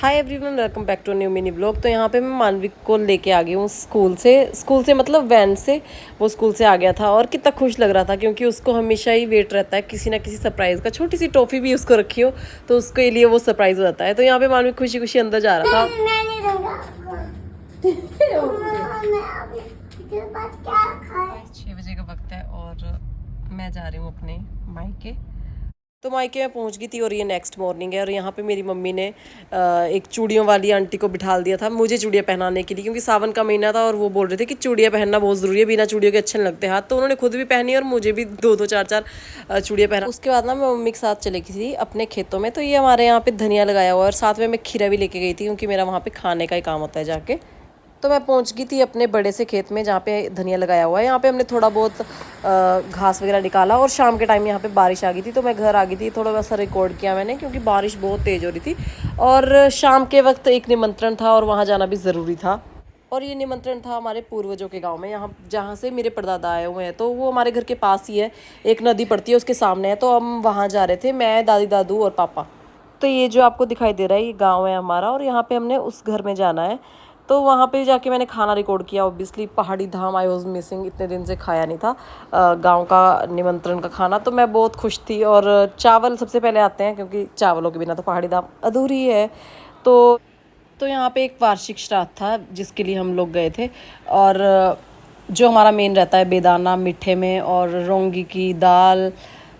Hi everyone, welcome back to new mini blog. तो यहाँ पे मैं मानविक को लेके आ गई हूँ स्कूल से मतलब वैन से। वो स्कूल से आ गया था और कितना खुश लग रहा था क्योंकि उसको हमेशा ही वेट रहता है किसी ना किसी सरप्राइज़ का। छोटी सी टॉफ़ी भी उसको रखी हो तो उसके लिए वो सरप्राइज़ हो जाता है। तो यहाँ पे मानविक खुशी खुशी अंदर जा रहा था। 6 बजे का वक्त है और मैं जा रही हूँ अपने मायके। तो मायके में पहुंच गई थी और ये नेक्स्ट मॉर्निंग है। और यहाँ पे मेरी मम्मी ने एक चूड़ियों वाली आंटी को बिठाल दिया था मुझे चूड़ियाँ पहनाने के लिए, क्योंकि सावन का महीना था और वो बोल रहे थे कि चूड़ियाँ पहनना बहुत ज़रूरी है, बिना चूड़ियों के अच्छे नहीं लगते हाथ। तो उन्होंने खुद भी पहनी और मुझे भी दो दो चार चार चूड़ियाँ पहना। उसके बाद ना मैं मम्मी के साथ चली गई थी अपने खेतों में। तो ये हमारे यहाँ पे धनिया लगाया हुआ है और साथ में मैं खीरा भी लेके गई थी क्योंकि मेरा वहाँ पे खाने का ही काम होता है जाके। तो मैं पहुंच गई थी अपने बड़े से खेत में जहाँ पे धनिया लगाया हुआ है। यहाँ पे हमने थोड़ा बहुत घास वगैरह निकाला और शाम के टाइम यहाँ पे बारिश आ गई थी। तो मैं घर आ गई थी, थोड़ा सा रिकॉर्ड किया मैंने क्योंकि बारिश बहुत तेज़ हो रही थी और शाम के वक्त एक निमंत्रण था और वहाँ जाना भी ज़रूरी था। और ये निमंत्रण था हमारे पूर्वजों के गांव में, यहाँ जहाँ से मेरे परदादा आए हुए हैं। तो वो हमारे घर के पास ही है, एक नदी पड़ती है उसके सामने है। तो हम वहाँ जा रहे थे, मैं, दादी दादू और पापा। तो ये जो आपको दिखाई दे रहा है ये गांव है हमारा और यहाँ पे हमने उस घर में जाना है। तो वहाँ पे जाके मैंने खाना रिकॉर्ड किया। ऑब्वियसली पहाड़ी धाम आई वॉज मिसिंग, इतने दिन से खाया नहीं था गांव का निमंत्रण का खाना। तो मैं बहुत खुश थी और चावल सबसे पहले आते हैं क्योंकि चावलों के बिना तो पहाड़ी धाम अधूरी है। तो यहाँ पे एक वार्षिक श्राद्ध था जिसके लिए हम लोग गए थे। और जो हमारा मेन रहता है बेदाना मीठे में और रोंगी की दाल,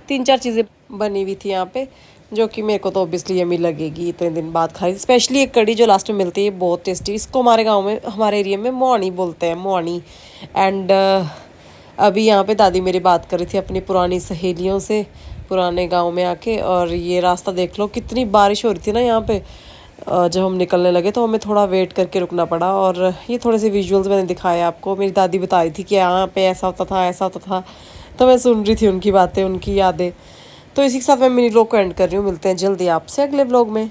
3-4 चीज़ें बनी हुई थी यहाँ पे, जो कि मेरे को तो ऑब्वियसली यमी लगेगी इतने दिन बाद खाई। स्पेशली एक कड़ी जो लास्ट में मिलती है बहुत टेस्टी। इसको हमारे गांव में, हमारे एरिया में मोहानी बोलते हैं, मोहानी। एंड अभी यहाँ पे दादी मेरी बात कर रही थी अपनी पुरानी सहेलियों से पुराने गांव में आके। और ये रास्ता देख लो, कितनी बारिश हो रही थी ना यहाँ पे। जब हम निकलने लगे तो हमें थोड़ा वेट करके रुकना पड़ा। और ये थोड़े से विजुअल्स मैंने दिखाए आपको। मेरी दादी बता रही थी कि यहाँ पे ऐसा होता था ऐसा होता था, तो मैं सुन रही थी उनकी बातें, उनकी यादें। तो इसी के साथ मैं मिनी व्लॉग को एंड कर रही हूँ। मिलते हैं जल्दी आपसे अगले व्लॉग में।